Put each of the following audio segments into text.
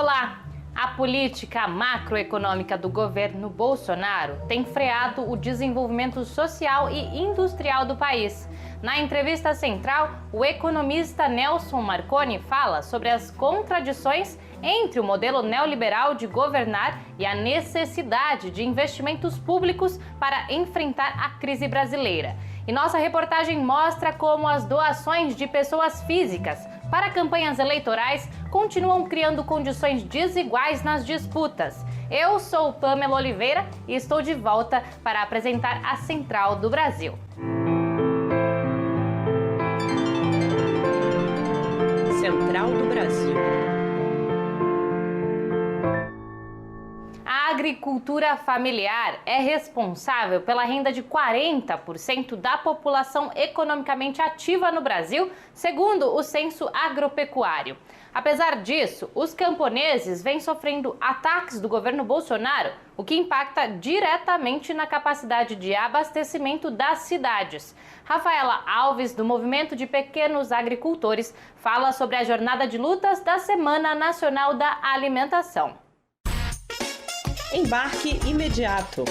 Olá! A política macroeconômica do governo Bolsonaro tem freado o desenvolvimento social e industrial do país. Na entrevista central, o economista Nelson Marconi fala sobre as contradições entre o modelo neoliberal de governar e a necessidade de investimentos públicos para enfrentar a crise brasileira. E nossa reportagem mostra como as doações de pessoas físicas para campanhas eleitorais continuam criando condições desiguais nas disputas. Eu sou Pamela Oliveira e estou de volta para apresentar a Central do Brasil. Central do Brasil. A agricultura familiar é responsável pela renda de 40% da população economicamente ativa no Brasil, segundo o Censo Agropecuário. Apesar disso, os camponeses vêm sofrendo ataques do governo Bolsonaro, o que impacta diretamente na capacidade de abastecimento das cidades. Rafaela Alves, do Movimento de Pequenos Agricultores, fala sobre a jornada de lutas da Semana Nacional da Alimentação. Embarque imediato.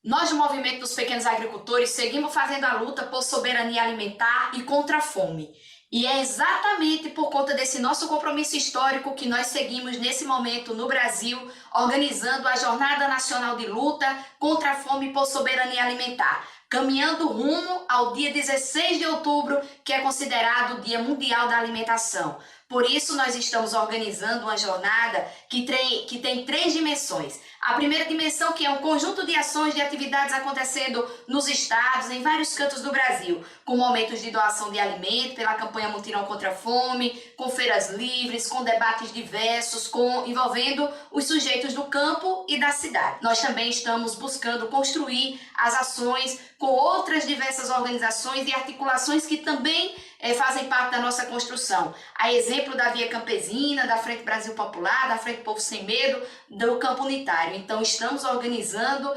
Nós, do Movimento dos Pequenos Agricultores, seguimos fazendo a luta por soberania alimentar e contra a fome. E é exatamente por conta desse nosso compromisso histórico que nós seguimos nesse momento no Brasil, organizando a Jornada Nacional de Luta contra a Fome por Soberania Alimentar, caminhando rumo ao dia 16 de outubro, que é considerado o Dia Mundial da Alimentação. Por isso, nós estamos organizando uma jornada que tem três dimensões. A primeira dimensão, que é um conjunto de ações, de atividades acontecendo nos estados, em vários cantos do Brasil, com momentos de doação de alimento, pela campanha Mutirão contra a Fome, com feiras livres, com debates diversos, envolvendo os sujeitos do campo e da cidade. Nós também estamos buscando construir as ações com outras diversas organizações e articulações que também fazem parte da nossa construção. A exemplo da Via Campesina, da Frente Brasil Popular, da Frente Povo Sem Medo, do Campo Unitário. Então, estamos organizando,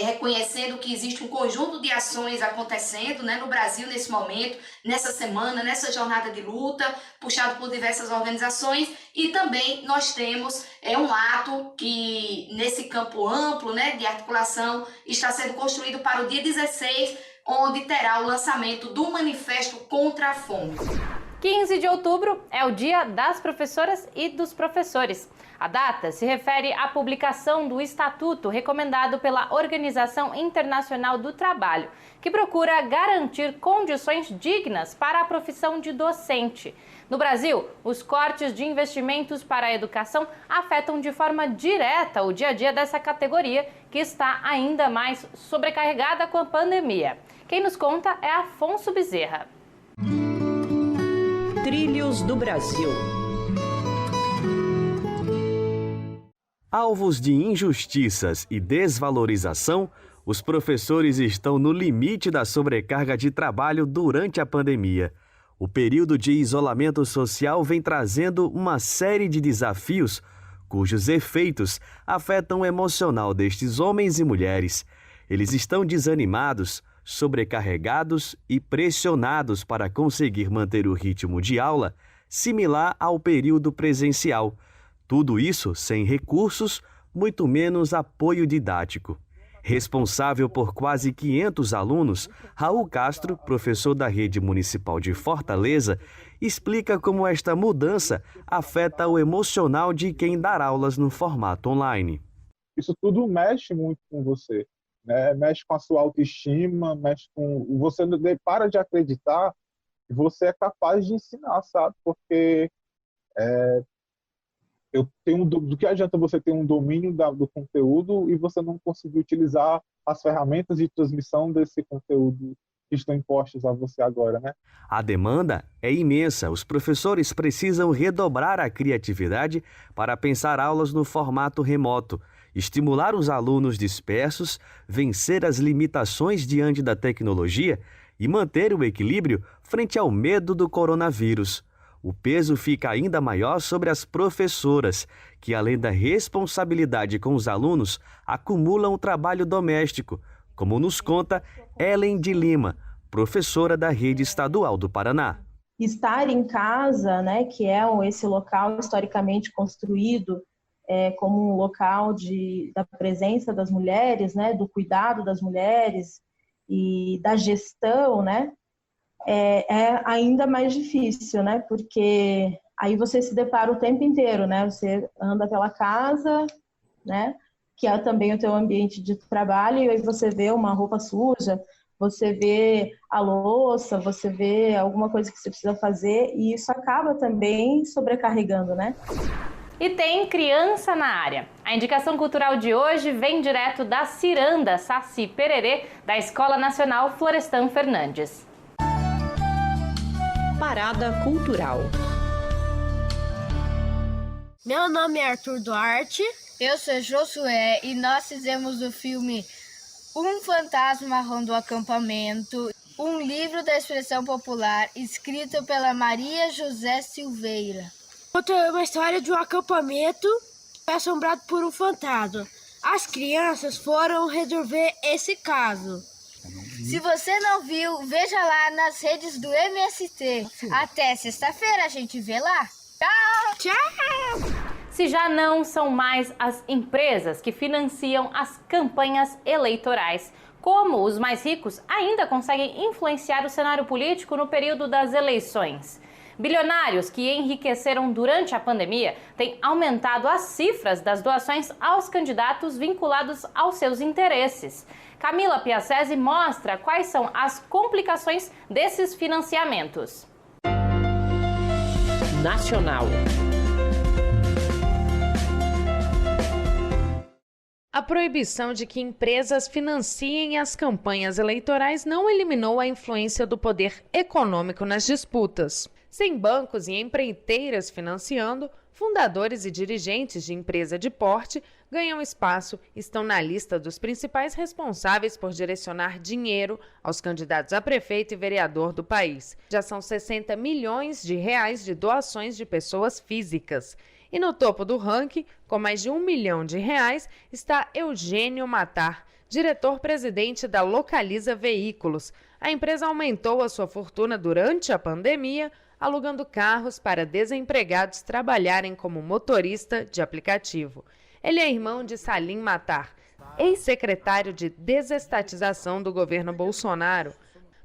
reconhecendo que existe um conjunto de ações acontecendo, no Brasil nesse momento, nessa semana, nessa jornada de luta, puxado por diversas organizações, e também nós temos um ato que, nesse campo amplo de articulação, está sendo construído para o dia 16, onde terá o lançamento do Manifesto contra a Fome. 15 de outubro é o Dia das Professoras e dos Professores. A data se refere à publicação do Estatuto recomendado pela Organização Internacional do Trabalho, que procura garantir condições dignas para a profissão de docente. No Brasil, os cortes de investimentos para a educação afetam de forma direta o dia a dia dessa categoria, que está ainda mais sobrecarregada com a pandemia. Quem nos conta é Afonso Bezerra. Trilhos do Brasil. Alvos de injustiças e desvalorização, os professores estão no limite da sobrecarga de trabalho durante a pandemia. O período de isolamento social vem trazendo uma série de desafios, cujos efeitos afetam o emocional destes homens e mulheres. Eles estão desanimados, sobrecarregados e pressionados para conseguir manter o ritmo de aula similar ao período presencial. Tudo isso sem recursos, muito menos apoio didático. Responsável por quase 500 alunos, Raul Castro, professor da Rede Municipal de Fortaleza, explica como esta mudança afeta o emocional de quem dá aulas no formato online. Isso tudo mexe muito com você. Mexe com a sua autoestima, mexe com... Você para de acreditar que você é capaz de ensinar, sabe? Porque do que adianta você ter um domínio do conteúdo e você não conseguir utilizar as ferramentas de transmissão desse conteúdo que estão impostos a você agora, A demanda é imensa. Os professores precisam redobrar a criatividade para pensar aulas no formato remoto, estimular os alunos dispersos, vencer as limitações diante da tecnologia e manter o equilíbrio frente ao medo do coronavírus. O peso fica ainda maior sobre as professoras, que, além da responsabilidade com os alunos, acumulam o trabalho doméstico, como nos conta Ellen de Lima, professora da Rede Estadual do Paraná. estar em casa, né, que é esse local historicamente construído como um local da presença das mulheres, né, do cuidado das mulheres e da gestão, né, é ainda mais difícil, né, porque aí você se depara o tempo inteiro, né, você anda pela casa, né, que é também o teu ambiente de trabalho, e aí você vê uma roupa suja, você vê a louça, você vê alguma coisa que você precisa fazer, e isso acaba também sobrecarregando, né? E tem criança na área. A indicação cultural de hoje vem direto da ciranda Saci Pererê, da Escola Nacional Florestan Fernandes. Parada cultural. Meu nome é Arthur Duarte. Eu sou Josué e nós fizemos o filme Um Fantasma Ronda o Acampamento, um livro da expressão popular escrito pela Maria José Silveira. Conta uma história de um acampamento assombrado por um fantasma. As crianças foram resolver esse caso. Se você não viu, veja lá nas redes do MST. Até sexta-feira, a gente vê lá. Tchau! Tchau! Se já não são mais as empresas que financiam as campanhas eleitorais, como os mais ricos ainda conseguem influenciar o cenário político no período das eleições? Bilionários que enriqueceram durante a pandemia têm aumentado as cifras das doações aos candidatos vinculados aos seus interesses. Camila Piacese mostra quais são as complicações desses financiamentos. Nacional. A proibição de que empresas financiem as campanhas eleitorais não eliminou a influência do poder econômico nas disputas. Sem bancos e empreiteiras financiando, fundadores e dirigentes de empresa de porte ganham espaço e estão na lista dos principais responsáveis por direcionar dinheiro aos candidatos a prefeito e vereador do país. Já são 60 milhões de reais de doações de pessoas físicas. E no topo do ranking, com mais de R$1 milhão, está Eugênio Matar, diretor-presidente da Localiza Veículos. A empresa aumentou a sua fortuna durante a pandemia, alugando carros para desempregados trabalharem como motorista de aplicativo. Ele é irmão de Salim Matar, ex-secretário de Desestatização do governo Bolsonaro.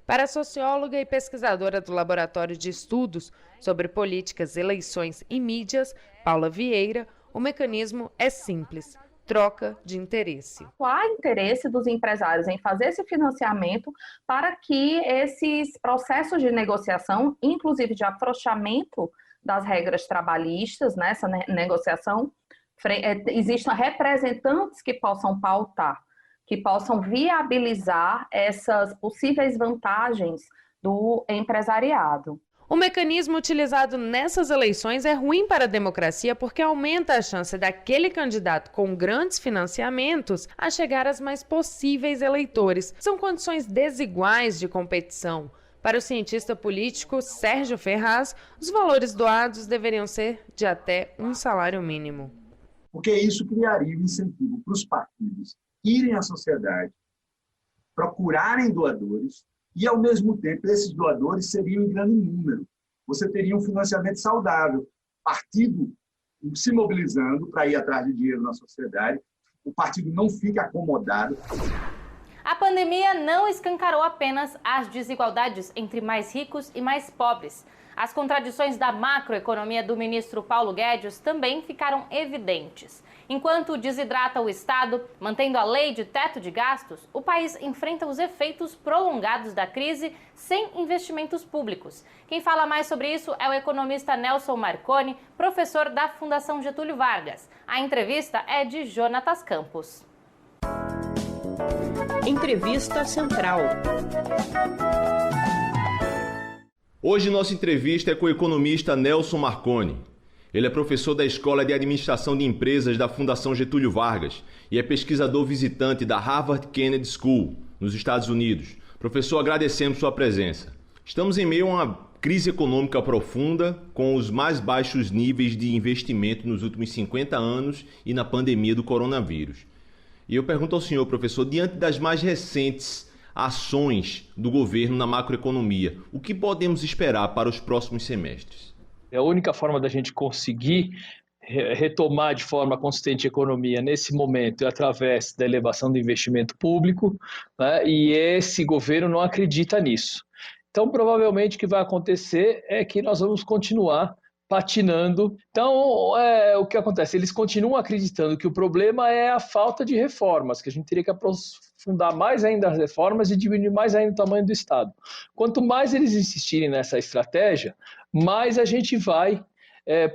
Para a socióloga e pesquisadora do Laboratório de Estudos sobre Políticas, Eleições e Mídias, Paula Vieira, o mecanismo é simples: troca de interesse. Há interesse dos empresários em fazer esse financiamento para que esses processos de negociação, inclusive de afrouxamento das regras trabalhistas, nessa negociação, existam representantes que possam pautar, que possam viabilizar essas possíveis vantagens do empresariado. O mecanismo utilizado nessas eleições é ruim para a democracia porque aumenta a chance daquele candidato com grandes financiamentos a chegar aos mais possíveis eleitores. São condições desiguais de competição. Para o cientista político Sérgio Ferraz, os valores doados deveriam ser de até um salário mínimo. Porque isso criaria um incentivo para os partidos irem à sociedade, procurarem doadores e, ao mesmo tempo, esses doadores seriam em grande número. Você teria um financiamento saudável, partido se mobilizando para ir atrás de dinheiro na sociedade, o partido não fica acomodado. A pandemia não escancarou apenas as desigualdades entre mais ricos e mais pobres. As contradições da macroeconomia do ministro Paulo Guedes também ficaram evidentes. Enquanto desidrata o Estado, mantendo a lei de teto de gastos, o país enfrenta os efeitos prolongados da crise sem investimentos públicos. Quem fala mais sobre isso é o economista Nelson Marconi, professor da Fundação Getúlio Vargas. A entrevista é de Jonatas Campos. Entrevista Central. Hoje nossa entrevista é com o economista Nelson Marconi. Ele é professor da Escola de Administração de Empresas da Fundação Getúlio Vargas e é pesquisador visitante da Harvard Kennedy School, nos Estados Unidos. Professor, agradecemos sua presença. Estamos em meio a uma crise econômica profunda, com os mais baixos níveis de investimento nos últimos 50 anos e na pandemia do coronavírus. E eu pergunto ao senhor, professor, diante das mais recentes ações do governo na macroeconomia. O que podemos esperar para os próximos semestres? A única forma da gente conseguir retomar de forma consistente a economia nesse momento é através da elevação do investimento público, né? E esse governo não acredita nisso. Então, provavelmente o que vai acontecer é que nós vamos continuar patinando. Então, o que acontece? Eles continuam acreditando que o problema é a falta de reformas, que a gente teria que aprofundar mais ainda as reformas e diminuir mais ainda o tamanho do Estado. Quanto mais eles insistirem nessa estratégia, mais a gente vai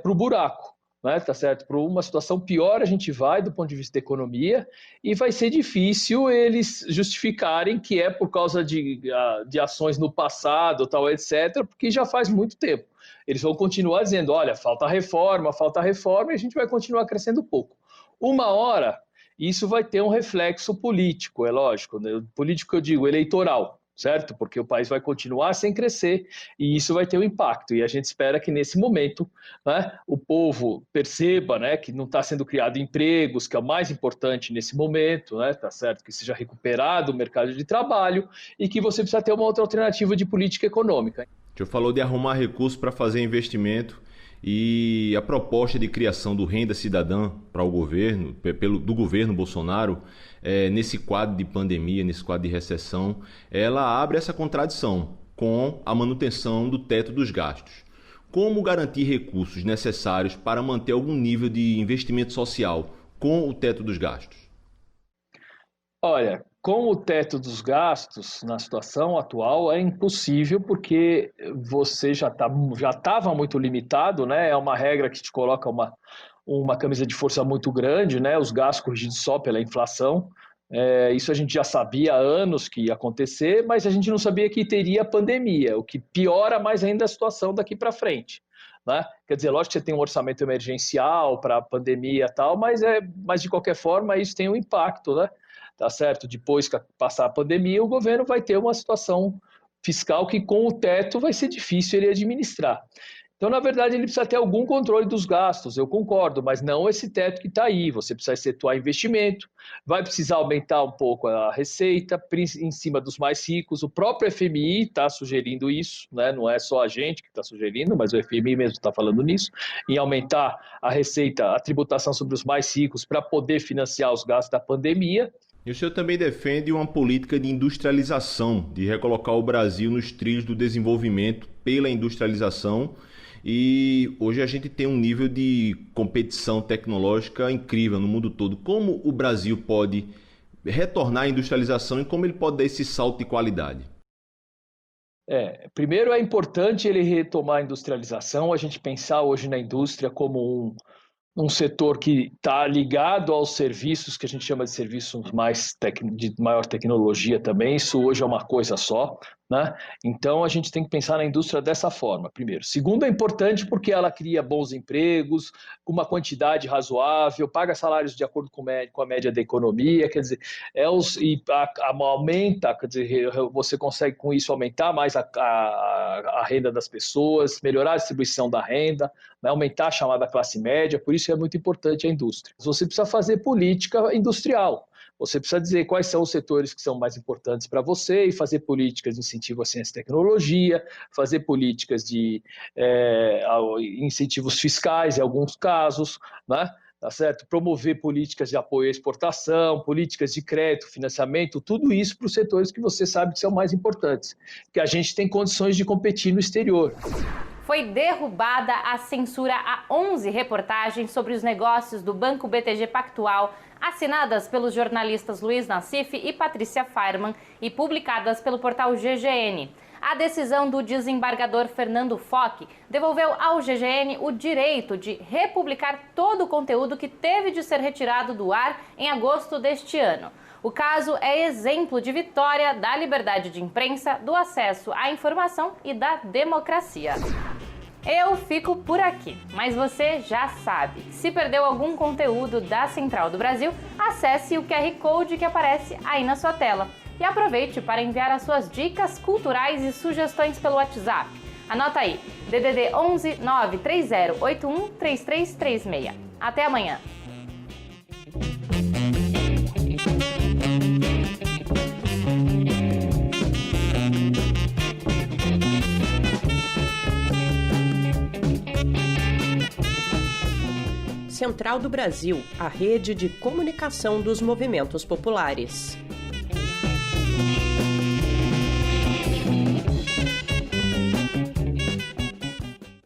para o buraco. Né, tá certo? Para uma situação pior a gente vai do ponto de vista da economia e vai ser difícil eles justificarem que é por causa de ações no passado, tal, etc., porque já faz muito tempo. Eles vão continuar dizendo, olha, falta reforma, e a gente vai continuar crescendo pouco. Uma hora, isso vai ter um reflexo político, é lógico, né? Político eu digo, eleitoral. Certo? Porque o país vai continuar sem crescer e isso vai ter um impacto. E a gente espera que nesse momento, né, o povo perceba, né, que não está sendo criado empregos, que é o mais importante nesse momento, né, tá certo? Que seja recuperado o mercado de trabalho e que você precisa ter uma outra alternativa de política econômica. O senhor falou de arrumar recursos para fazer investimento e a proposta de criação do Renda Cidadã para o governo, do governo Bolsonaro, nesse quadro de pandemia, nesse quadro de recessão, ela abre essa contradição com a manutenção do teto dos gastos. Como garantir recursos necessários para manter algum nível de investimento social com o teto dos gastos? Olha, com o teto dos gastos, na situação atual, é impossível porque você já estava muito limitado, né? É uma regra que te coloca uma camisa de força muito grande, né? Os gastos corrigidos só pela inflação. Isso a gente já sabia há anos que ia acontecer, mas a gente não sabia que teria pandemia, o que piora mais ainda a situação daqui para frente. Né? Quer dizer, lógico que você tem um orçamento emergencial para a pandemia e tal, mas de qualquer forma isso tem um impacto, né? Tá certo? Depois que passar a pandemia, o governo vai ter uma situação fiscal que com o teto vai ser difícil ele administrar. Então, na verdade, ele precisa ter algum controle dos gastos, eu concordo, mas não esse teto que está aí. Você precisa efetuar investimento, vai precisar aumentar um pouco a receita em cima dos mais ricos. O próprio FMI está sugerindo isso, né? Não é só a gente que está sugerindo, mas o FMI mesmo está falando nisso, em aumentar a receita, a tributação sobre os mais ricos para poder financiar os gastos da pandemia. E o senhor também defende uma política de industrialização, de recolocar o Brasil nos trilhos do desenvolvimento pela industrialização. E hoje a gente tem um nível de competição tecnológica incrível no mundo todo. Como o Brasil pode retornar à industrialização e como ele pode dar esse salto de qualidade? Primeiro é importante ele retomar a industrialização, a gente pensar hoje na indústria como um setor que está ligado aos serviços que a gente chama de serviços de maior tecnologia também. Isso hoje é uma coisa só, né? Então a gente tem que pensar na indústria dessa forma, primeiro. Segundo, é importante porque ela cria bons empregos, com uma quantidade razoável, paga salários de acordo com a média da economia, quer dizer, aumenta, quer dizer, você consegue com isso aumentar mais a renda das pessoas, melhorar a distribuição da renda, né? Aumentar a chamada classe média, por isso é muito importante a indústria. Você precisa fazer política industrial. Você precisa dizer quais são os setores que são mais importantes para você e fazer políticas de incentivo à ciência e tecnologia, fazer políticas de incentivos fiscais em alguns casos, né? Tá certo? Promover políticas de apoio à exportação, políticas de crédito, financiamento, tudo isso para os setores que você sabe que são mais importantes, que a gente tem condições de competir no exterior. Foi derrubada a censura a 11 reportagens sobre os negócios do Banco BTG Pactual, assinadas pelos jornalistas Luiz Nassif e Patrícia Fireman e publicadas pelo portal GGN. A decisão do desembargador Fernando Foch devolveu ao GGN o direito de republicar todo o conteúdo que teve de ser retirado do ar em agosto deste ano. O caso é exemplo de vitória da liberdade de imprensa, do acesso à informação e da democracia. Eu fico por aqui, mas você já sabe. Se perdeu algum conteúdo da Central do Brasil, acesse o QR Code que aparece aí na sua tela. E aproveite para enviar as suas dicas culturais e sugestões pelo WhatsApp. Anota aí, DDD 11 93081 3336. Até amanhã! Central do Brasil, a rede de comunicação dos movimentos populares.